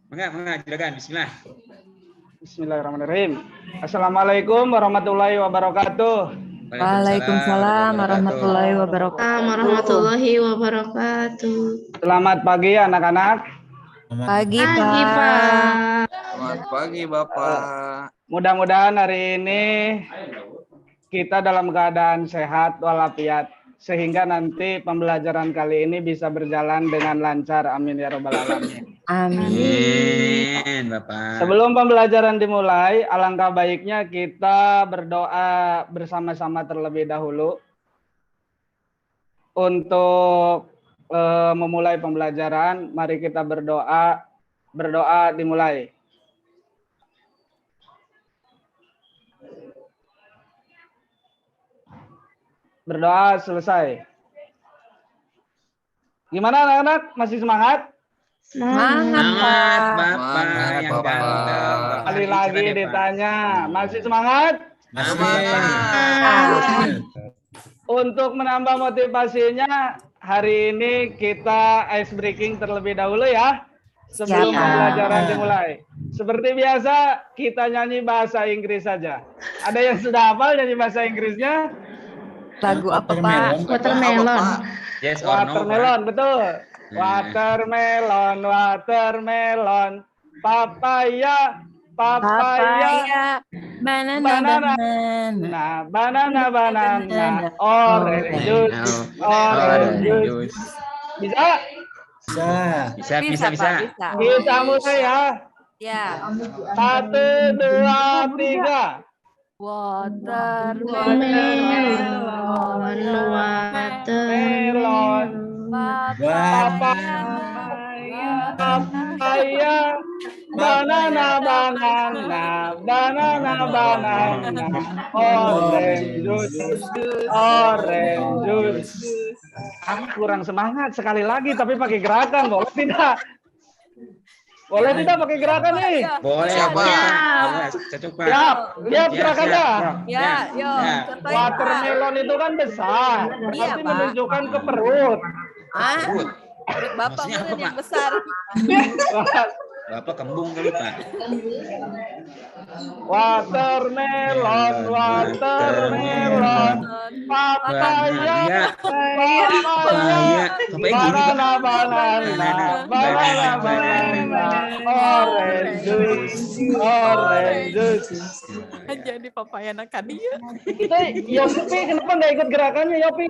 Mangga, silakan. Bismillah. Bismillahirrahmanirrahim. Assalamualaikum warahmatullahi wabarakatuh. Waalaikumsalam warahmatullahi wabarakatuh. Selamat pagi anak-anak. Pagi, Pagi, Pak. Pak. Selamat pagi, Bapak. Mudah-mudahan hari ini kita dalam keadaan sehat walafiat sehingga nanti pembelajaran kali ini bisa berjalan dengan lancar. Amin ya rabbal alamin. Amin, Bapak. Sebelum pembelajaran dimulai, alangkah baiknya kita berdoa bersama-sama terlebih dahulu untuk memulai pembelajaran. Mari kita berdoa. Berdoa dimulai. Berdoa selesai. Gimana anak-anak? Masih semangat? Semangat, Bapak. Semangat, Yang Bapak. ganteng. Kali lagi ditanya, masih semangat? Untuk menambah motivasinya, hari ini kita ice breaking terlebih dahulu ya. Sebelum pembelajaran dimulai. Seperti biasa, kita nyanyi bahasa Inggris saja. Ada yang sudah hafal nyanyi bahasa Inggrisnya? Lagu apa, Pak? Watermelon. Yes or no, Watermelon, Pak? betul. Watermelon, watermelon, papaya, papaya, banana, banana, orange juice, orange juice. Bisa? Bisa. Kita mulai ya. Ya. 1, 2, 3. Melon, papaya, banana, orange juice. Kurang semangat sekali lagi, tapi pakai gerakan, boleh tidak? Boleh tidak pakai gerakan nih? Boleh, Siap, boleh. Pak. Boleh. Cocok, Pak. Siap gerakannya. Ya, yuk. Watermelon itu kan besar, Iya, berarti Pak. menunjukkan ke perut. Perut Bapak Maksudnya apa, yang Pak? besar. Bapak kembung kali, Pak. Watermelon, papaya, Papaya gini, Pak. banana, orange juice. Jadi papaya anak dia. Itu Yopi, kenapa nggak ikut gerakannya Yopi?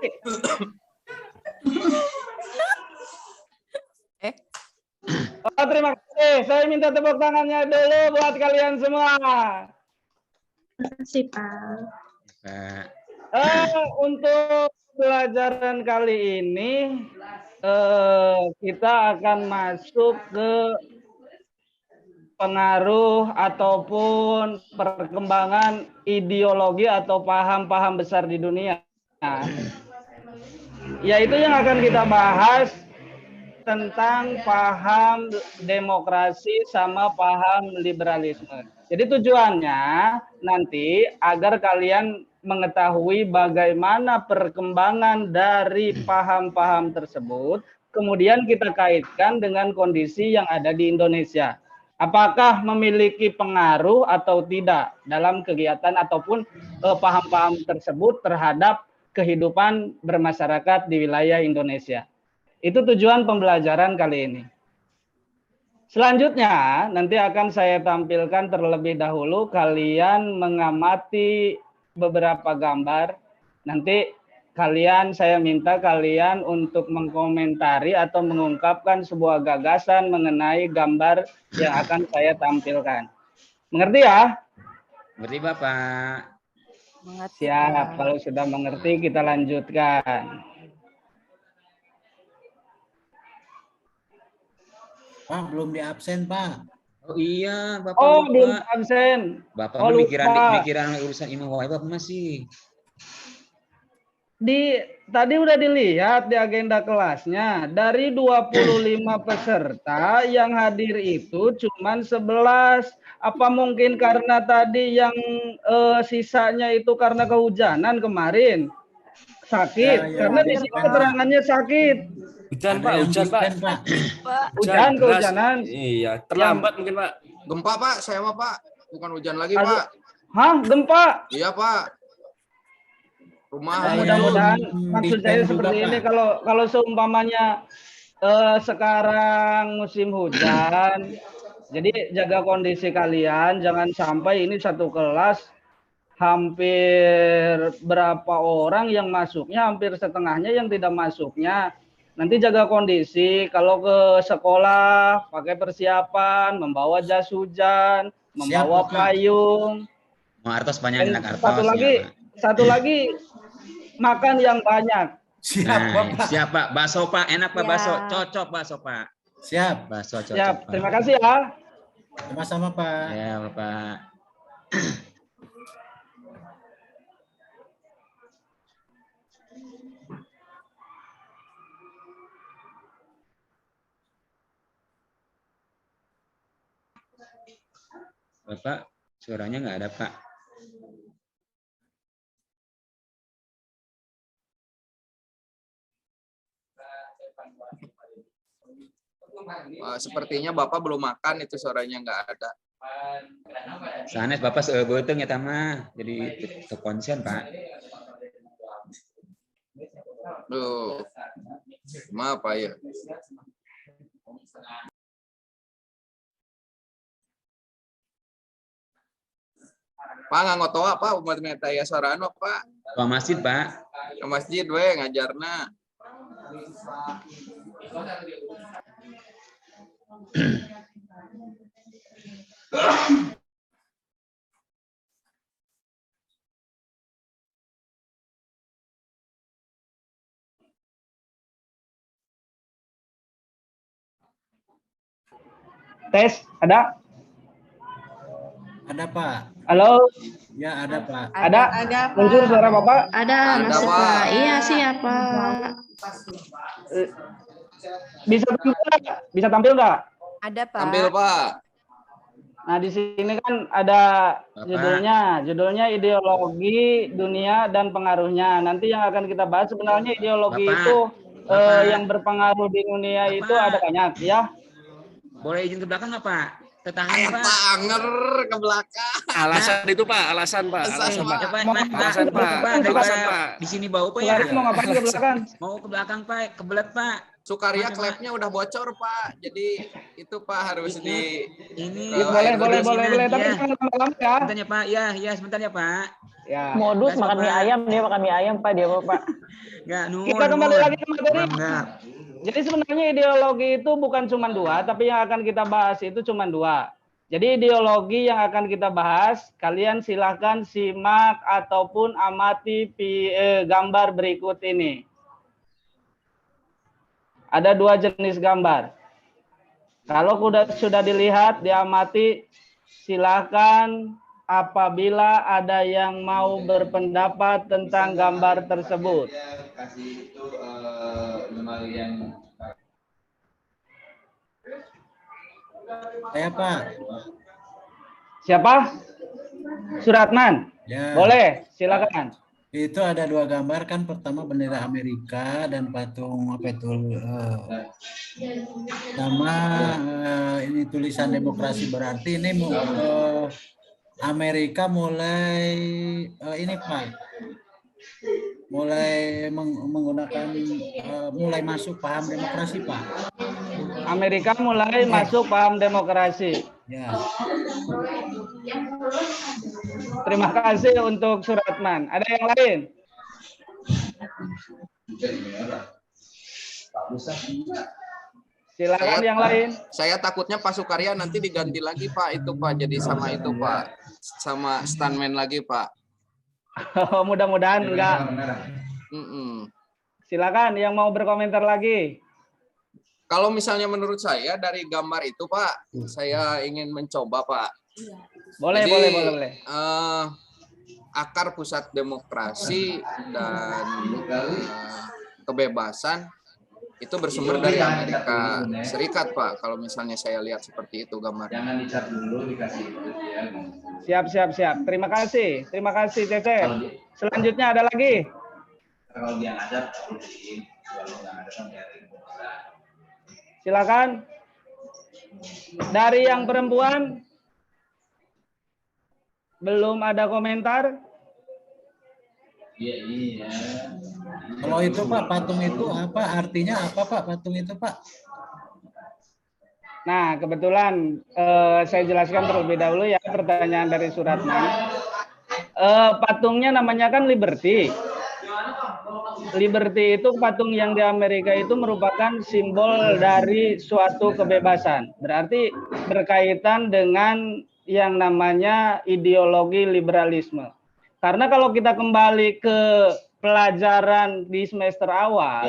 Oh, terima kasih. Saya minta tepuk tangannya dulu buat kalian semua. Terima kasih, Pak. Untuk pelajaran kali ini kita akan masuk ke pengaruh ataupun perkembangan ideologi atau paham-paham besar di dunia. Yaitu yang akan kita bahas tentang paham demokrasi sama paham liberalisme. Jadi tujuannya nanti agar kalian mengetahui bagaimana perkembangan dari paham-paham tersebut, kemudian kita kaitkan dengan kondisi yang ada di Indonesia. Apakah memiliki pengaruh atau tidak dalam kegiatan ataupun paham-paham tersebut terhadap kehidupan bermasyarakat di wilayah Indonesia. Itu tujuan pembelajaran kali ini. Selanjutnya, nanti akan saya tampilkan terlebih dahulu, kalian mengamati beberapa gambar. Nanti saya minta kalian untuk mengkomentari atau mengungkapkan sebuah gagasan mengenai gambar yang akan saya tampilkan. Mengerti ya? Mengerti, Bapak. Siap, kalau sudah mengerti kita lanjutkan. Pak, belum di absen, Pak. Oh iya, Bapak. Oh, lupa. belum absen. Bapak lupa. mikiran urusan Imam Wahid, Bapak masih. Tadi udah dilihat di agenda kelasnya, dari 25 peserta yang hadir itu cuman 11. Apa mungkin karena tadi yang sisanya itu karena kehujanan kemarin? Sakit, Ya, ya, karena di ya, sini ya. keterangannya sakit. Hujan Ada Pak, yang hujan Pak. suspend, Pak. Pak. Hujan, deras. kehujanan. Iya, terlambat mungkin Pak. Gempa Pak, saya mah Pak. Bukan hujan lagi Aduh. Pak. Hah, gempa? Iya Pak. Rumah Ada yang Mudah-mudahan maksud saya dispen juga, seperti ini, Pak. kalau seumpamanya sekarang musim hujan, jadi jaga kondisi kalian, jangan sampai ini satu kelas hampir berapa orang yang masuknya, hampir setengahnya yang tidak masuknya. Nanti jaga kondisi, kalau ke sekolah pakai persiapan, membawa jas hujan, membawa Pak. payung. Mau artos banyak Dan anak satu artos. lagi, satu lagi makan yang banyak. Siap, Nah, Bapak. siap Pak. Bakso Pak, enak Pak Ya. bakso. Cocok bakso Pak. Siap. Bakso cocok. Siap, Pak. terima kasih ya. Sama-sama, Pak. Ya Bapak. Bapak, suaranya nggak ada Pak. Sepertinya Bapak belum makan, itu suaranya nggak ada. Sanes Bapak sebetulnya tama. Jadi konsen Pak. Duh. Maaf Pak ya. Pak nggak ngotoa Pak, umat meta ya sorano Pak. Pak masjid Pak. Ke masjid we ngajarna. Tes, ada? Ada, Pak. Halo, Ya, ada, Pak. ada? Ada, Pak. Muncul suara Bapak? Ada, Ada, masuk Pak. Pak. Iya, siapa? Bisa tampil nggak? Bisa tampil nggak? Ada Pak. Tampil Pak. Nah, di sini kan ada Bapak. judulnya ideologi dunia dan pengaruhnya. Nanti yang akan kita bahas sebenarnya ideologi Bapak. itu Bapak. yang berpengaruh di dunia itu Bapak. ada banyak ya. Boleh izin ke belakang nggak Pak? Ketahan Ayo Pak. tanger ke belakang. Alasan itu Pak, alasan Pak, alasan Pak. Ya, Pak, Mau Pak, alasan, Pak, Pak. Pak, Alasan, daripada Pak. di sini bau Pak ya. Sekarang mau ngapain ke belakang? Mau ke belakang Pak, kebelet Pak. Sukaria Mana, Pak? klepnya udah bocor Pak. Jadi itu Pak harus di Ini Ya, boleh, boleh, Iya. tapi jangan lama-lama ya. Sebentar ya Pak, ya sebentar ya Pak. Ya. Modus Gas, makan mie Bapak. ayam, dia makan mie ayam Pak, dia Bapak. Enggak, Kita kembali lagi ke materi. Enggak. Jadi sebenarnya ideologi itu bukan cuma dua, tapi yang akan kita bahas itu cuma dua. Jadi ideologi yang akan kita bahas, kalian silahkan simak ataupun amati gambar berikut ini. Ada dua jenis gambar. Kalau sudah dilihat, diamati, silahkan apabila ada yang mau berpendapat tentang gambar tersebut. Kasih itu yang Saya, Pak. Siapa? Suratman. Ya. Boleh, silakan. Itu ada dua gambar kan, pertama bendera Amerika dan patung apa itu sama ini tulisan demokrasi, berarti ini Amerika mulai ini Pak, mulai menggunakan mulai masuk paham demokrasi Pak. Amerika mulai masuk paham demokrasi. Ya. Terima kasih untuk Suratman. Ada yang lain? Silakan yang lain. Saya takutnya Pak Sukarya nanti diganti lagi Pak itu Pak, jadi sama itu Pak, sama stuntman lagi Pak. Mudah-mudahan enggak. Silakan yang mau berkomentar lagi. Kalau misalnya menurut saya dari gambar itu Pak, saya ingin mencoba Pak. Boleh, Jadi, boleh. Akar pusat demokrasi dan kebebasan itu bersumber dari Amerika Serikat Pak. Kalau misalnya saya lihat seperti itu gambar. jangan dicat dulu, dikasih itu ya. Siap. Terima kasih Cece. Selanjutnya ada lagi. Kalau dia ngajar rutin, kalau nggak ada kan dari Silakan. Dari yang perempuan belum ada komentar. Iya, iya. Kalau itu Pak, patung itu apa artinya apa Pak patung itu Pak? Nah, kebetulan saya jelaskan terlebih dahulu ya pertanyaan dari Suratman. Patungnya namanya kan Liberty. Liberty itu patung yang di Amerika itu merupakan simbol dari suatu kebebasan. Berarti berkaitan dengan yang namanya ideologi liberalisme. Karena kalau kita kembali ke pelajaran di semester awal,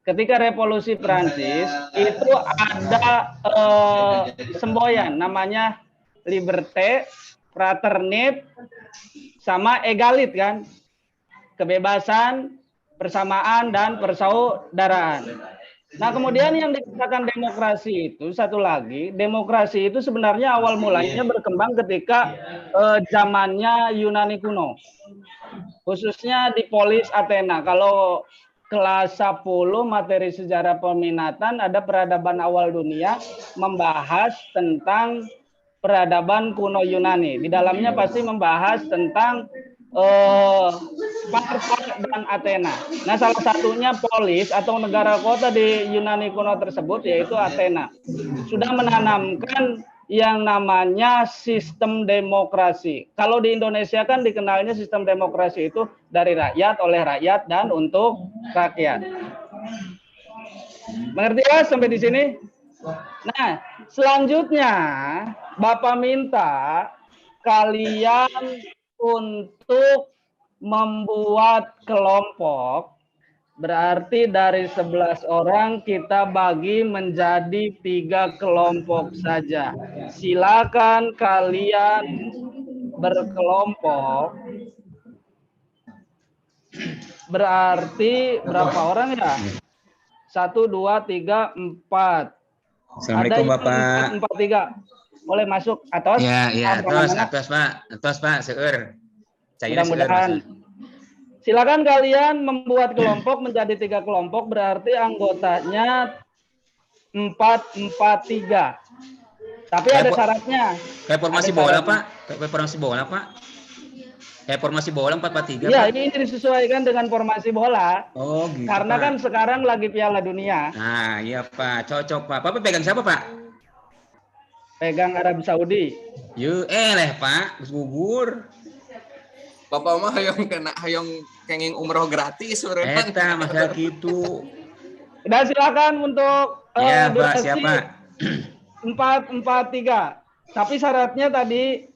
ketika Revolusi Prancis itu ada semboyan namanya liberté, fraternité, sama egalit kan, kebebasan, persamaan dan persaudaraan. Nah kemudian yang dikatakan demokrasi itu satu lagi, demokrasi itu sebenarnya awal mulanya berkembang ketika zamannya Yunani kuno, khususnya di Polis Athena. Kalau kelas 10 materi sejarah peminatan ada peradaban awal dunia membahas tentang peradaban kuno Yunani. Di dalamnya pasti membahas tentang Sparta dan Athena. Nah, salah satunya polis atau negara kota di Yunani kuno tersebut yaitu Athena. Sudah menanamkan yang namanya sistem demokrasi. Kalau di Indonesia kan dikenalnya sistem demokrasi itu dari rakyat, oleh rakyat, dan untuk rakyat. Mengerti ya sampai di sini? Nah, selanjutnya Bapak minta kalian untuk membuat kelompok, berarti dari 11 orang kita bagi menjadi 3 kelompok saja. Silakan kalian berkelompok. Berarti berapa orang ya? 1, 2, 3, 4. Assalamualaikum Bapak. 4, 3. Boleh masuk atas? Ya, atas Pak, seueur. Mudah-mudahan. Silakan kalian membuat kelompok menjadi 3 kelompok, berarti anggotanya 4, 4, 3. Tapi ada syaratnya. Kayak formasi bola, Pak. Kayak formasi bola, Pak. Kayak formasi bola 4, 4, 3. Iya, ini disesuaikan dengan formasi bola. Oh, gitu. Karena Pak. kan sekarang lagi Piala Dunia. Nah, iya Pak, cocok Pak. Bapak pegang siapa Pak? Pegang Arab Saudi. Yuk, Pak, gugur. Bapak mah hayong kenging umroh gratis Suratman. Eta masa gitu. Udah silakan untuk Ya, Pak, durasi siapa? 4, 4, 3. Tapi syaratnya tadi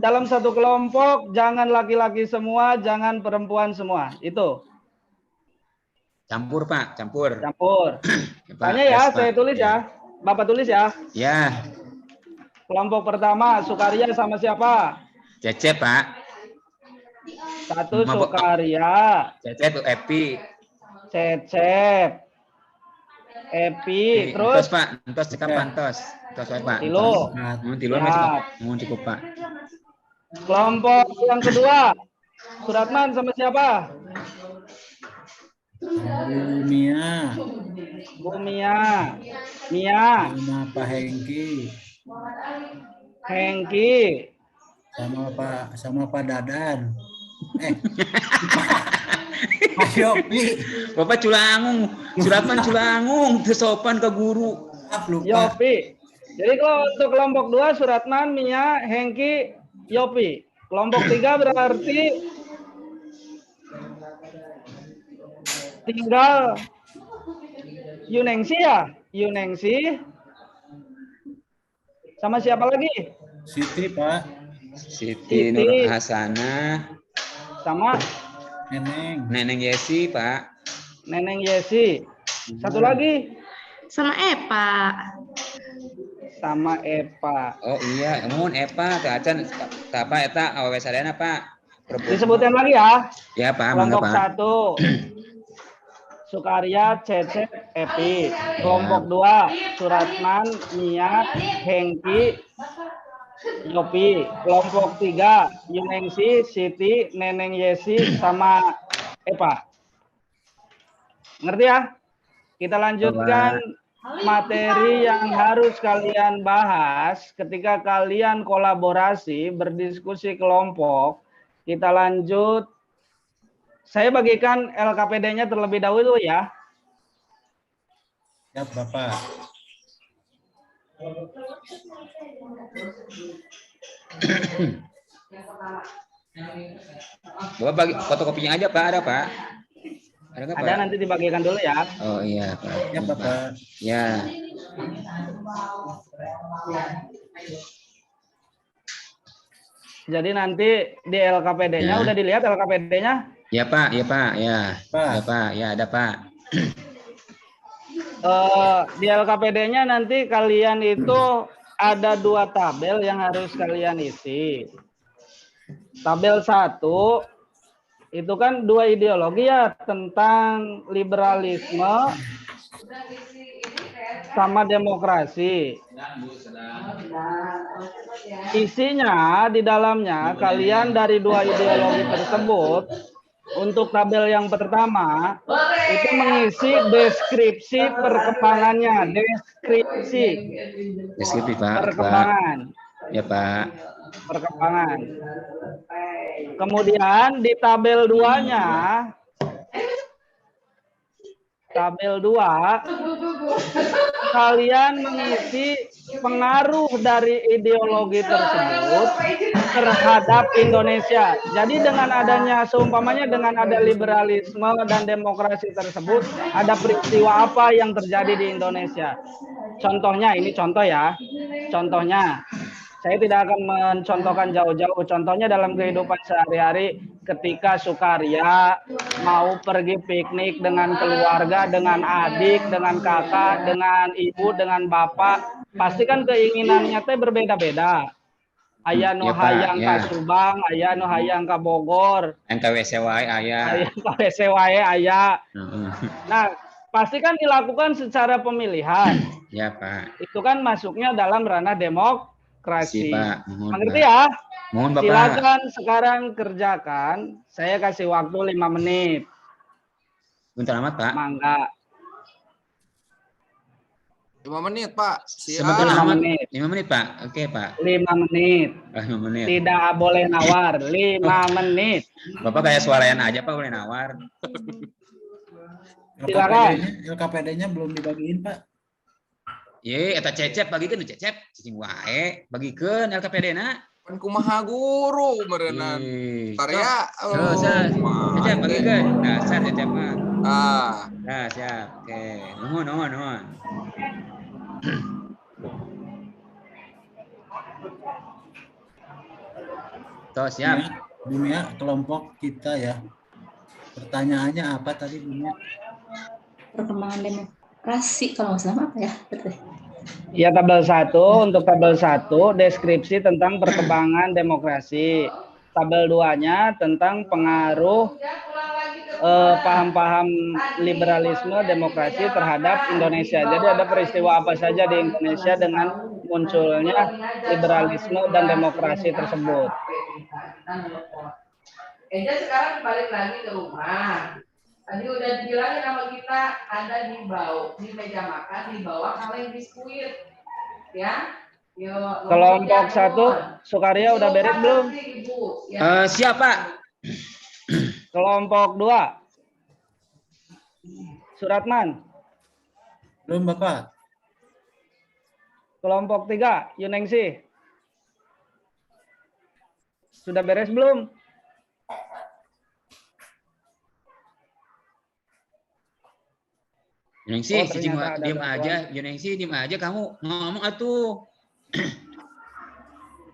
dalam satu kelompok jangan laki-laki semua, jangan perempuan semua. Itu. Campur Pak, campur. Campur. Pak, Tanya ya, yes, saya Pak. tulis ya. Bapak tulis ya. Ya, Kelompok pertama Sukaria sama siapa? Cecep Pak. 1 Mabok. Sukaria, Cecep tuh Epi. Cecep, Epi, Terus terus Pak, entos cekap pantos. Entos wae Pak. Tilo. Tilo Siap. cukup Pak. Kelompok yang kedua Suratman sama siapa? Mia Bu Mia, Mia, sama Pak Hengki Hengki, sama Pak Dadan. Pak Yopi. Bapak Culangung, Suratman Culangung, teu sopan ke guru. Lupa. Yopi. Jadi kalau untuk kelompok 2 Suratman, Mia, Hengki, Yopi. Kelompok 3 berarti tinggal Yunengsi ya? Yunengsi. Sama siapa lagi? Siti Pak. Siti Nur Hasanah, Sama Neneng Yesi Pak. Neneng Yesi. Satu lagi Sama Epa. sama Epa. Oh iya, mun Epa teu acan apa eta awewe sadayana Pak. Disebutkan lagi ya. Ya Pak, mangga Kelompok Pak. 1 Sukaria, Cecep, Epi. Kelompok 2 Suratman, Mia, Hengki, Yopi. Kelompok 3 Yunengsi, Siti, Neneng Yesi sama Pak. Ngerti ya? Kita lanjutkan materi yang harus kalian bahas ketika kalian kolaborasi, berdiskusi kelompok. Kita lanjut. Saya bagikan LKPD-nya terlebih dahulu ya. Ya, Bapak. Bapak bagi fotokopinya aja Pak, ada Pak? Ada nggak, Pak? Ada, nanti dibagikan dulu ya. Oh iya Pak. Ya, Bapak. Ya. Jadi nanti di LKPD-nya Ya. udah dilihat LKPD-nya? Ya Pak, ya Pak, ya. Pak. Ya Pak, ya ada Pak. Di LKPD-nya nanti kalian itu ada 2 tabel yang harus kalian isi. Tabel 1 itu kan 2 ideologi ya, tentang liberalisme sama demokrasi. Isinya di dalamnya kalian dari 2 ideologi tersebut, untuk tabel yang pertama itu mengisi deskripsi perkembangannya, deskripsi Pak. perkembangan. Ya Pak. Perkembangan. Kemudian di tabel 2-nya, tabel 2, kalian mengisi pengaruh dari ideologi tersebut terhadap Indonesia. Jadi dengan adanya, seumpamanya dengan ada liberalisme dan demokrasi tersebut, ada peristiwa apa yang terjadi di Indonesia. Contohnya, ini contoh ya, contohnya. Saya tidak akan mencontohkan jauh-jauh. Contohnya dalam kehidupan sehari-hari ketika Sukarya mau pergi piknik dengan keluarga, dengan adik, dengan kakak, dengan ibu, dengan bapak. Pasti kan keinginannya teh berbeda-beda. Aya nu Ya, Pak, hayang ya. ka Subang, aya nu hayang ka Bogor, NKWC wae aya. aya ka WC wae aya. Heeh. Nah, pasti kan dilakukan secara pemilihan. Ya Pak. Itu kan masuknya dalam ranah demokrasi. Pak. Mohon, Mengerti Pak. ya? Mohon Bapak. Silakan sekarang kerjakan. Saya kasih waktu 5 menit. Bentar amat Pak. Mangga. 5 menit, Pak. Siap. Sebentar 5 amat. menit. 5 menit Pak. Oke Pak. 5 menit. 5 menit. Tidak boleh nawar. 5 menit. Bapak kayak suarayan aja Pak, boleh nawar. Silakan. LKPD-nya belum dibagiin, Pak. Ye, eta cecep bagikeun cecep, cicing wae, bagikeun LKPD-na. Pan kumaha guru meureunan. Karya. Cecep bagikeun. Dasar cecep mah. Ah, Nah, siap. Oke. Nuhun. Tuh, siap. Dunia kelompok kita ya. Pertanyaannya apa tadi, Dunia? Perkembangan demokrasi kalau nggak salah apa ya? Betul. Ya, tabel 1, untuk tabel 1 deskripsi tentang perkembangan demokrasi. Tabel 2-nya tentang pengaruh paham-paham liberalisme demokrasi terhadap Indonesia. Jadi ada peristiwa apa saja di Indonesia dengan munculnya liberalisme dan demokrasi tersebut. Eja sekarang balik lagi ke rumah. Tadi udah dibilangin sama kita ada di bawah, di meja makan di bawah kaleng biskuit, ya. Yo, Kelompok 1, Sukarya udah beres belum? Siap Pak. Kelompok 2, Suratman. Belum, Bapak. Kelompok 3, Yuningsih. Sudah beres belum? Yunengsi, Oh, ternyata ada diem gangguan. aja. Yunengsi, diem aja. Kamu ngomong atuh.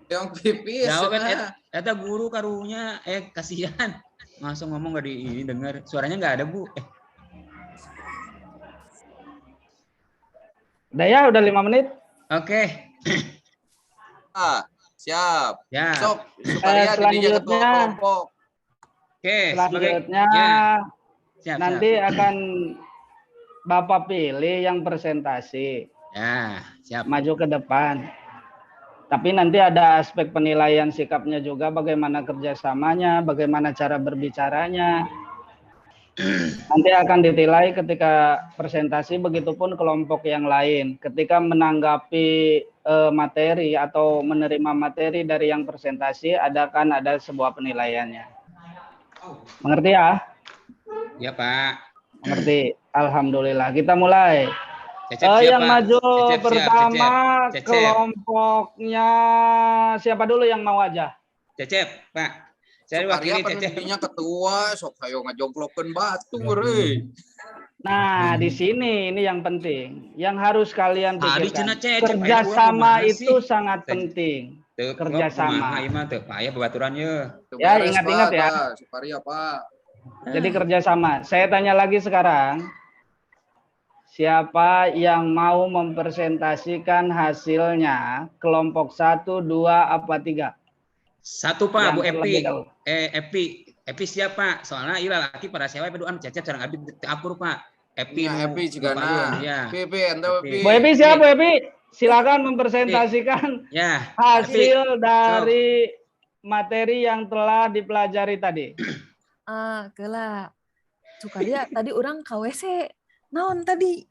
yang pipis. Jawab cenah. eta guru karunya. Kasihan. Langsung ngomong gak di dengar. Suaranya nggak ada Bu. Udah ya, udah 5 menit. Oke. Ah, siap. Ya. Sok, Sukarya dirinya ketua selanjutnya. kelompok. Oke. Selanjutnya Siap, nanti siap. akan Bapak pilih yang presentasi. Ya, siap. Maju ke depan. Tapi nanti ada aspek penilaian sikapnya juga, bagaimana kerjasamanya, bagaimana cara berbicaranya. Nanti akan ditilai ketika presentasi, begitupun kelompok yang lain. Ketika menanggapi materi atau menerima materi dari yang presentasi, ada sebuah penilaiannya. Mengerti ya? Ya Pak. Mengerti. Alhamdulillah. Kita mulai. Cecep Yang siapa? maju Cecep, pertama Cecep. kelompoknya siapa dulu yang mau aja? Cecep, Pak. Saya Sukarya wakili Cecep. penelitinya ketua, sok ayo ngajongklokeun batu euy. Nah, di sini ini yang penting. Yang harus kalian Tadi pikirkan. cenah Cecep, Kerjasama aya itu sih. sangat penting. Teu Kerjasama. Ieu mah teu aya babaturan ye. Ya, ingat-ingat ya. Sukarya, Pak. Jadi kerjasama. Saya tanya lagi sekarang. Siapa yang mau mempresentasikan hasilnya kelompok 1, 2, apa 3? 1 Pak, Yang Bu terlebih Epi. dahulu. Epi siapa? Soalnya ieu laki pada sewa peduan Cecep sareng abdi teu akur, Pak. Epi Ya, Epi cigana. Ya. Epi, ente Epi. Bu Epi siapa, Bu Epi? Silakan mempresentasikan Ya. hasil dari materi yang telah dipelajari tadi. Geula. Sukarya tadi orang KWC. Naon tadi?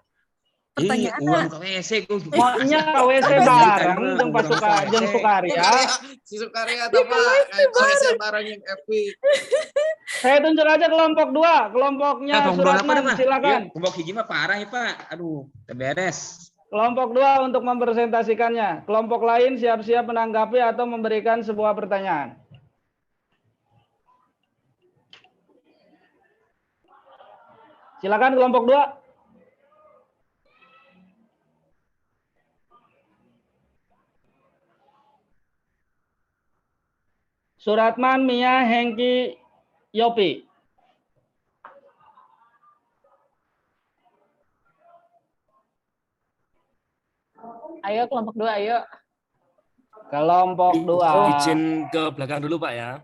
Pertanyaan uang ke WC ku. Maunya KWC bareng jeung Sukarya. Si Sukarya tuh Pak, KWC bareng yang Epi. Saya tunjuk aja kelompok 2, kelompoknya Suratman, silakan. Kelompok hiji mah parah ya, Pak. Aduh, beres. Kelompok 2 untuk mempresentasikannya. Kelompok lain siap-siap menanggapi atau memberikan sebuah pertanyaan. Silakan kelompok 2. Suratman, Mia, Hengki, Yopi. Ayo kelompok 2, ayo. Kelompok 2. Izin ke belakang dulu Pak ya.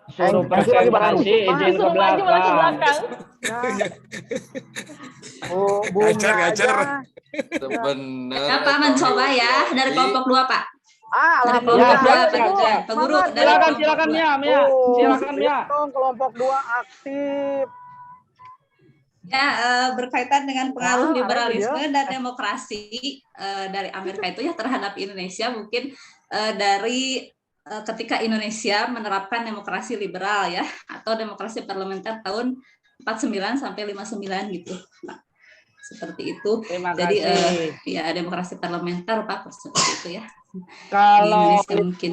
Suruh presentasi, izin ke belakang. Ngajar. Bener. Pak mencoba ya dari kelompok 2 Pak. Dari Ya, kelompok 2 silakan. Pak Guru. Dari Silakan kelompok Mia, silakan Mia. Kelompok 2 aktif. Ya, berkaitan dengan pengaruh liberalisme dan demokrasi dari Amerika itu ya terhadap Indonesia mungkin dari ketika Indonesia menerapkan demokrasi liberal ya atau demokrasi parlementer tahun 49 sampai 59 gitu, Pak. Seperti itu. Jadi ya demokrasi parlementer Pak seperti itu ya. Kalau mungkin.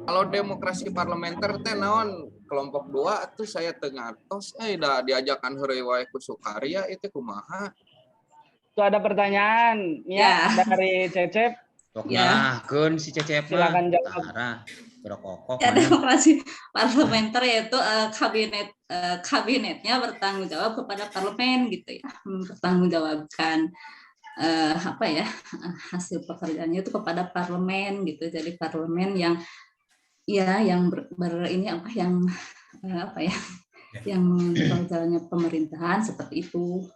Kalau demokrasi parlementer teh naon kelompok 2 tuh saya tengatos dah diajakan heureuy wae ku Sukarya itu kumaha. Itu ada pertanyaan ya dari Cecep. Ya, kun si Cecep. Silakan jawab. Ya, demokrasi parlementer yaitu kabinetnya bertanggung jawab kepada parlemen gitu ya, mempertanggungjawabkan hasil pekerjaannya itu kepada parlemen gitu. Jadi parlemen yang yang jalannya pemerintahan seperti itu.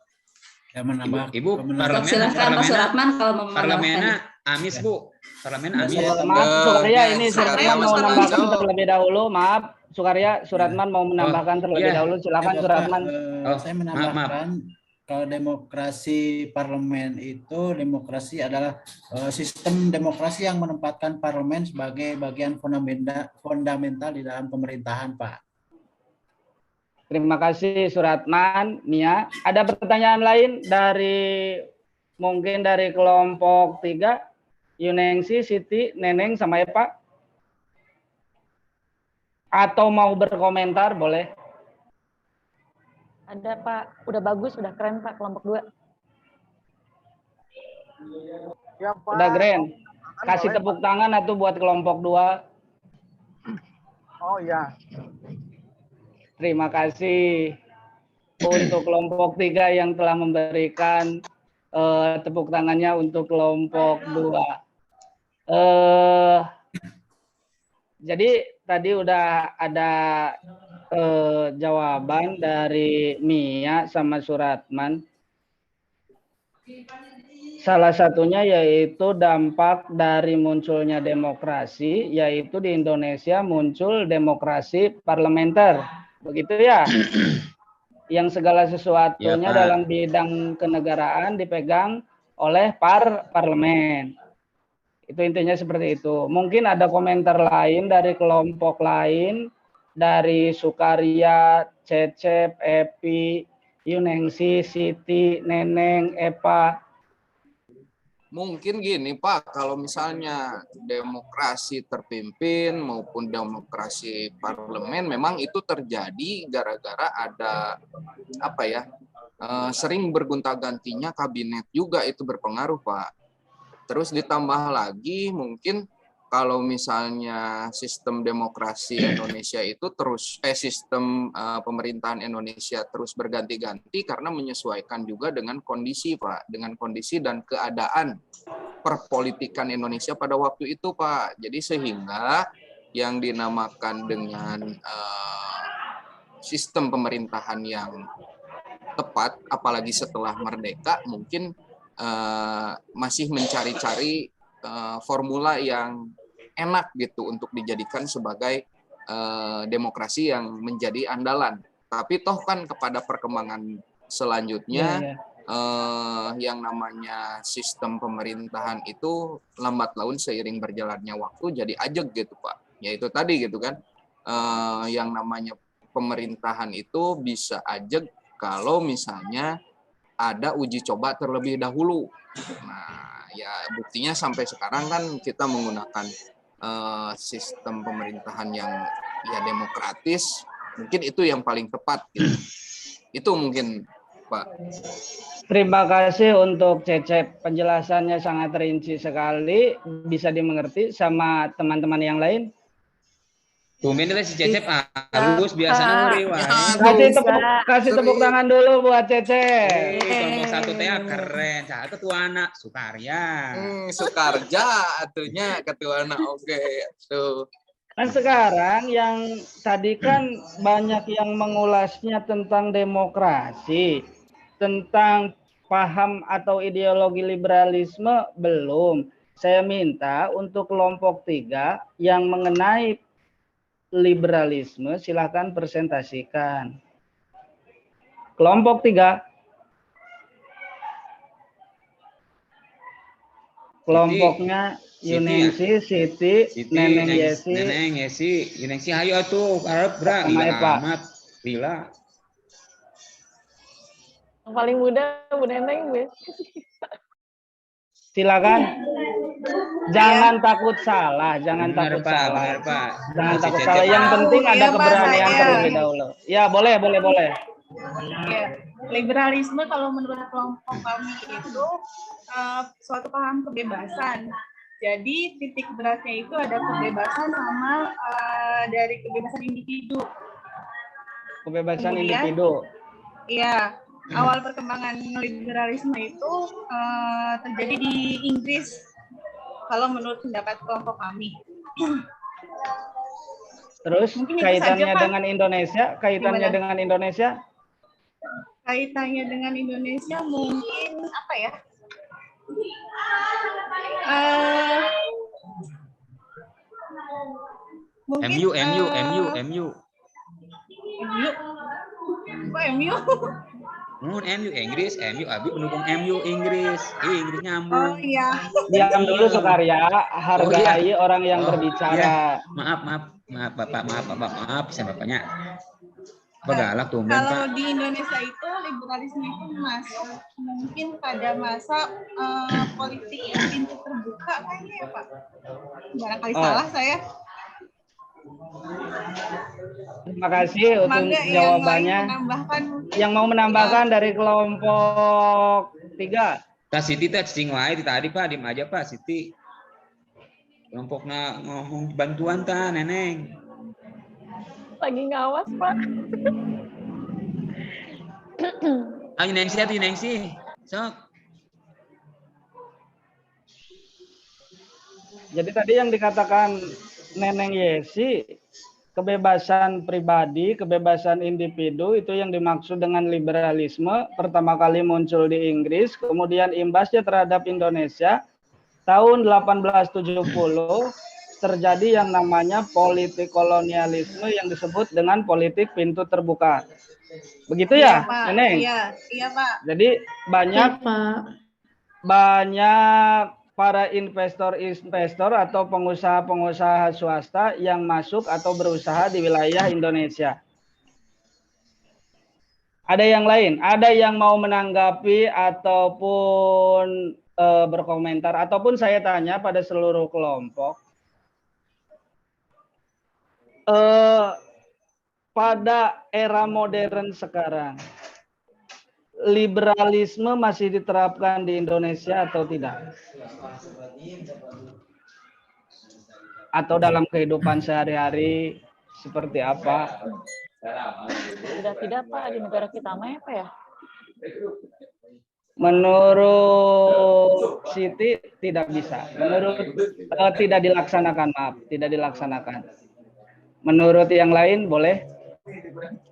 Ya, menambah. Ibu silakan Pak Suratman kalau mau parlemennya amis Bu. Parlemen amis. Maaf Sukarya, ini Suratman mau menambahkan terlebih dahulu. Maaf Suratman mau menambahkan terlebih dahulu. Silakan Suratman. Saya menambahkan kalau demokrasi parlemen itu demokrasi adalah sistem demokrasi yang menempatkan parlemen sebagai bagian fundamental di dalam pemerintahan, Pak. Terima kasih Suratman, Mia. Ada pertanyaan lain mungkin dari kelompok 3, Yunengsi, Siti, Neneng, sama Epa? Atau mau berkomentar, boleh? Ada Pak, udah bagus, udah keren Pak kelompok 2. Ya, Pak. Udah keren. Kasih tepuk tangan atau buat kelompok 2. Oh iya. Terima kasih untuk kelompok 3 yang telah memberikan tepuk tangannya untuk kelompok 2. Jadi tadi udah ada jawaban dari Mia sama Suratman. Salah satunya yaitu dampak dari munculnya demokrasi, yaitu di Indonesia muncul demokrasi parlementer. begitu ya. Yang segala sesuatunya Ya, Pak. dalam bidang kenegaraan dipegang oleh parlemen. Itu intinya seperti itu. Mungkin ada komentar lain dari kelompok lain, dari Sukaria, Cecep, Epi, Yunengsi, Siti, Neneng, Epa. Mungkin gini Pak, kalau misalnya demokrasi terpimpin maupun demokrasi parlemen memang itu terjadi gara-gara ada apa ya, sering bergonta-gantinya kabinet juga, itu berpengaruh Pak. Terus ditambah lagi mungkin kalau misalnya sistem demokrasi Indonesia itu terus sistem pemerintahan Indonesia terus berganti-ganti karena menyesuaikan juga dengan kondisi Pak, dengan kondisi dan keadaan perpolitikan Indonesia pada waktu itu Pak. Jadi sehingga yang dinamakan dengan sistem pemerintahan yang tepat, apalagi setelah merdeka, mungkin masih mencari-cari formula yang enak gitu untuk dijadikan sebagai demokrasi yang menjadi andalan. Tapi toh kan kepada perkembangan selanjutnya yang namanya sistem pemerintahan itu lambat laun seiring berjalannya waktu jadi ajeg gitu Pak. Ya itu tadi gitu kan, yang namanya pemerintahan itu bisa ajeg kalau misalnya ada uji coba terlebih dahulu. Nah, ya buktinya sampai sekarang kan kita menggunakan sistem pemerintahan yang ya demokratis. Mungkin itu yang paling tepat gitu. Itu mungkin Pak. Terima kasih untuk Cecep, penjelasannya sangat rinci sekali, bisa dimengerti sama teman-teman yang lain. Tumben si Cecep halus biasanya uri wae. Kasih tepuk tangan dulu buat Cecep. Kelompok satu teh keren. Satu ketua anak Sukarya. Sukarja atunya ketua anak oke. Tuh. Nah sekarang yang tadi kan banyak yang mengulasnya tentang demokrasi, tentang paham atau ideologi liberalisme belum. Saya minta untuk kelompok 3 yang mengenai liberalisme silakan presentasikan. Kelompok 3. Kelompoknya Yunengsi, Siti, Neneng Yesi. Neneng Yesi, Yunengsi ayo atuh, harap bra, amat, lila. Yang paling muda Bu Neneng, Bu. Silakan. Jangan takut salah, jangan takut salah. Jangan takut salah. Yang penting ada keberanian terlebih dahulu. Ya, boleh. Ya, liberalisme kalau menurut kelompok kami itu suatu paham kebebasan. Jadi titik beratnya itu ada kebebasan sama dari kebebasan individu. Kebebasan individu. Iya. Awal perkembangan liberalisme itu terjadi di Inggris, kalau menurut pendapat kelompok kami. Terus kaitannya dengan Indonesia? Kaitannya dengan Indonesia? Kaitannya dengan Indonesia mungkin apa ya? Mungkin, MU. Kok MU? Hmm, MU Inggris, MU Abi pendukung MU Inggris. Inggris nyambung. Oh iya. Diam dulu Sukarya, hargai orang yang berbicara. Iya. Maaf Bapak, maaf bisa Bapaknya. Galak tuh Kalau di Indonesia itu liberalisme itu masuk mungkin pada masa politik pintu terbuka kayaknya ya Pak. Barangkali salah saya. Terima kasih untuk jawabannya. Yang mau menambahkan dari kelompok 3. Kak Siti teh cing wae tadi Pak, diem aja Pak Siti. Kelompoknya ngomong bantuan ta Neneng. Lagi ngawas Pak. Ayo Nengsi. Sok. Jadi tadi yang dikatakan Neneng Yesi, kebebasan pribadi, kebebasan individu itu yang dimaksud dengan liberalisme. Pertama kali muncul di Inggris, kemudian imbasnya terhadap Indonesia tahun 1870 terjadi yang namanya politik kolonialisme yang disebut dengan politik pintu terbuka. Begitu ya, Pak. Neneng? Iya, Pak. Jadi banyak para investor atau pengusaha-pengusaha swasta yang masuk atau berusaha di wilayah Indonesia. Ada yang lain? Ada yang mau menanggapi ataupun berkomentar ataupun saya tanya pada seluruh kelompok? Pada era modern sekarang, liberalisme masih diterapkan di Indonesia atau tidak? Atau dalam kehidupan sehari-hari seperti apa? Tidak Pak, di negara kita mah apa ya? Menurut Siti tidak bisa. Menurut tidak dilaksanakan, maaf, tidak dilaksanakan. Menurut yang lain boleh?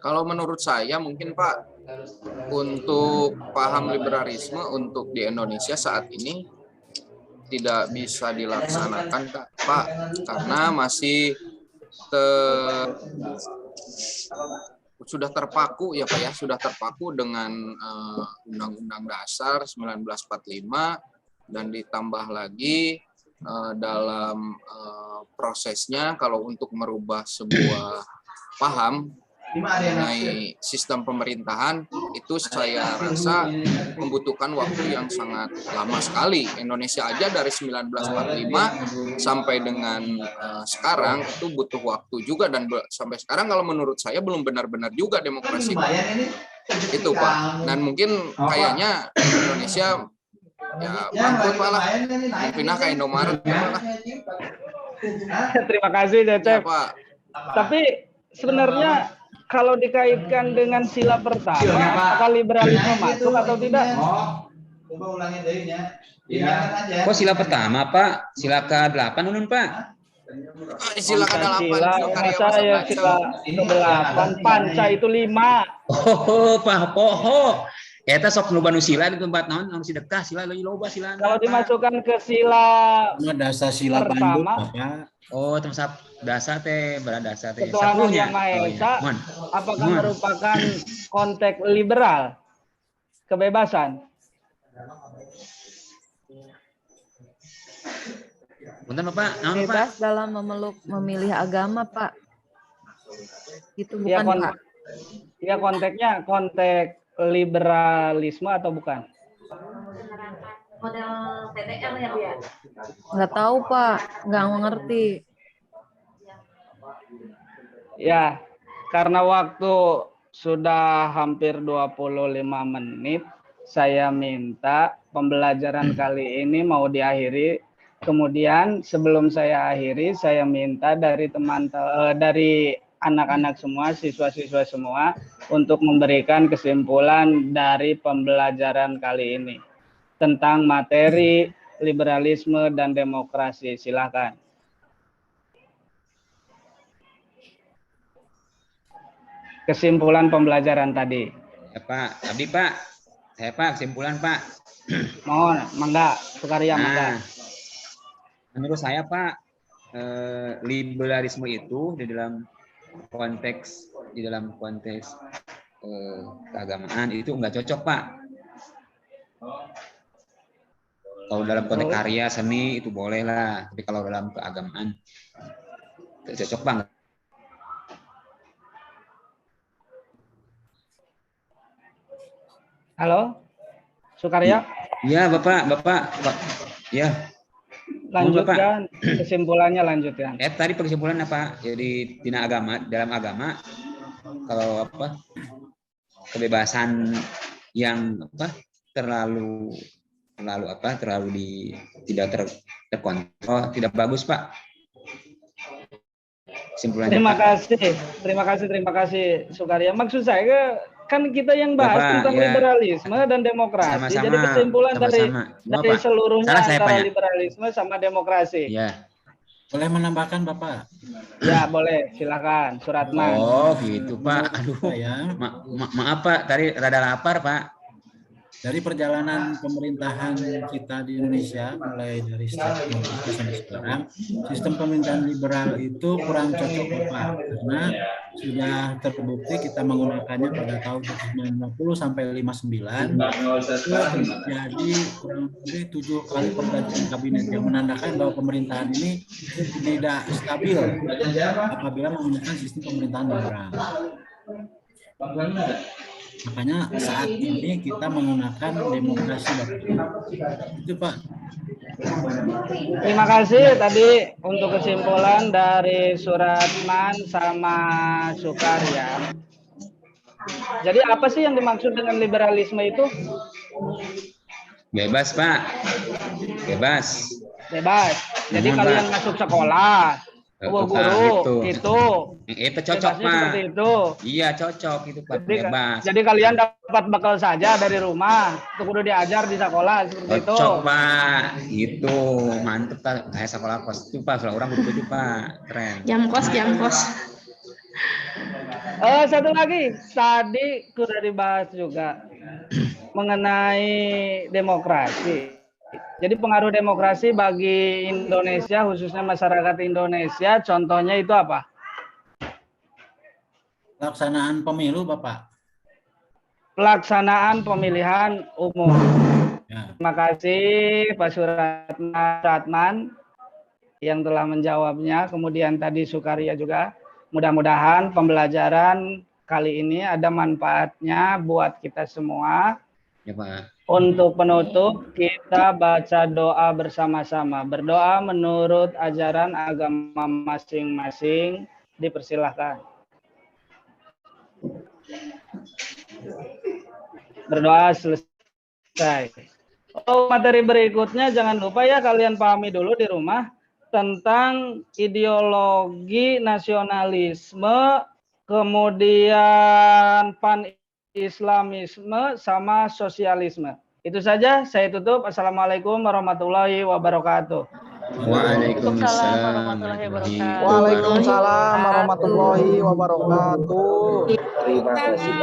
Kalau menurut saya mungkin Pak, untuk paham liberalisme untuk di Indonesia saat ini tidak bisa dilaksanakan Pak, karena masih sudah terpaku ya Pak ya, sudah terpaku dengan Undang-Undang Dasar 1945 dan ditambah lagi dalam prosesnya kalau untuk merubah sebuah paham mengenai sistem pemerintahan itu saya rasa membutuhkan waktu yang sangat lama sekali. Indonesia aja dari 1945 sampai dengan sekarang itu butuh waktu juga, dan sampai sekarang kalau menurut saya belum benar-benar juga demokrasi itu Pak. Dan mungkin kayaknya Indonesia ya bangkrut malah, pindah ke Indomaret malah. Terima kasih Cecep. Ya, Pak. Tapi sebenarnya kalau dikaitkan dengan sila pertama, apakah liberalisme masuk atau tidak? Coba ulangin deh-nya. Kok sila pertama Pak? Sila ke-8 Unun Pak? Sila ke-8. Masa ya sila ke-8, panca itu 5. Oh, Pak, poho. Eta sok loba nu sila di tempat naon anu sedekah sila leuwih loba sila. Kalau dimasukkan ke sila dasar sila Bandung, Bapak. Oh, termasuk dasar teh, beradasar teh. Ketuhanan Yang Maha Esa, apakah merupakan konteks liberal? Kebebasan? Punten Bapak, naon Pak? Bebas dalam memilih agama, Pak. Itu bukan, Pak. Ya konteksnya konteks liberalisme atau bukan? Model TDL ya Bu ya? Nggak tahu Pak, nggak mengerti. Ya, karena waktu sudah hampir 25 menit, saya minta pembelajaran kali ini mau diakhiri. Kemudian sebelum saya akhiri, saya minta dari dari anak-anak semua, siswa-siswa semua, untuk memberikan kesimpulan dari pembelajaran kali ini tentang materi liberalisme dan demokrasi. Silakan. Kesimpulan pembelajaran tadi. Ya Pak, abdi Pak. Saya Pak, kesimpulan Pak. Mohon, mangga, Sukarya, mangga. Menurut saya Pak, liberalisme itu di dalam konteks keagamaan itu nggak cocok Pak. Kalau dalam konteks karya seni itu boleh lah, tapi kalau dalam keagamaan tidak cocok banget. Halo, Sukarya? Iya Bapak. Ya. Lanjutkan kesimpulannya, lanjutkan. Tadi kesimpulan apa? Jadi dalam agama kalau kebebasan yang terlalu tidak terkontrol, tidak bagus Pak. Kesimpulannya. Terima kasih Sukarya. Maksud saya kan kita yang bahas tentang liberalisme dan demokrasi. Jadi kesimpulan dari seluruhnya antara liberalisme sama demokrasi. Ya. Boleh menambahkan Bapak? Ya boleh, silakan. Suratman. Oh gitu Pak. Aduh. Maaf Pak, tadi rada lapar Pak. dari perjalanan pemerintahan kita di Indonesia, mulai dari start sampai sekarang, sistem pemerintahan liberal itu kurang cocok Bapak, karena sudah terbukti kita menggunakannya pada tahun 1950 sampai 59, itu terjadi kurang lebih 7 kali pergantian kabinet yang menandakan bahwa pemerintahan ini tidak stabil apabila menggunakan sistem pemerintahan liberal. Makanya saat ini kita menggunakan demokrasi Bapak. Itu Pak. Terima kasih tadi untuk kesimpulan dari Suratman sama Sukarya. Jadi apa sih yang dimaksud dengan liberalisme itu? Bebas Pak, bebas. Bebas. Jadi kalian masuk sekolah, guru itu cocok Pak. Itu. Iya cocok itu Pak, bebas. Jadi kalian dapat bekal saja dari rumah, itu kudu diajar di sekolah seperti itu. Cocok Pak, itu mantep Pak. Kayak sekolah kos itu Pak, sekolah orang kudu itu Pak, keren. Jam kos. Satu lagi, tadi sudah dibahas juga mengenai demokrasi. Jadi pengaruh demokrasi bagi Indonesia, khususnya masyarakat Indonesia, contohnya itu apa? Pelaksanaan pemilu, Bapak. Pelaksanaan pemilihan umum. Ya. Terima kasih Pak Suratman yang telah menjawabnya. Kemudian tadi Sukarya juga. Mudah-mudahan pembelajaran kali ini ada manfaatnya buat kita semua. Ya, Pak. Untuk penutup, kita baca doa bersama-sama. Berdoa menurut ajaran agama masing-masing. Dipersilahkan. Berdoa selesai. Materi berikutnya jangan lupa ya kalian pahami dulu di rumah tentang ideologi nasionalisme, kemudian pan-islamisme sama sosialisme. Itu saja, saya tutup. Assalamualaikum warahmatullahi wabarakatuh. Waalaikumsalam warahmatullahi wabarakatuh. Terima kasih.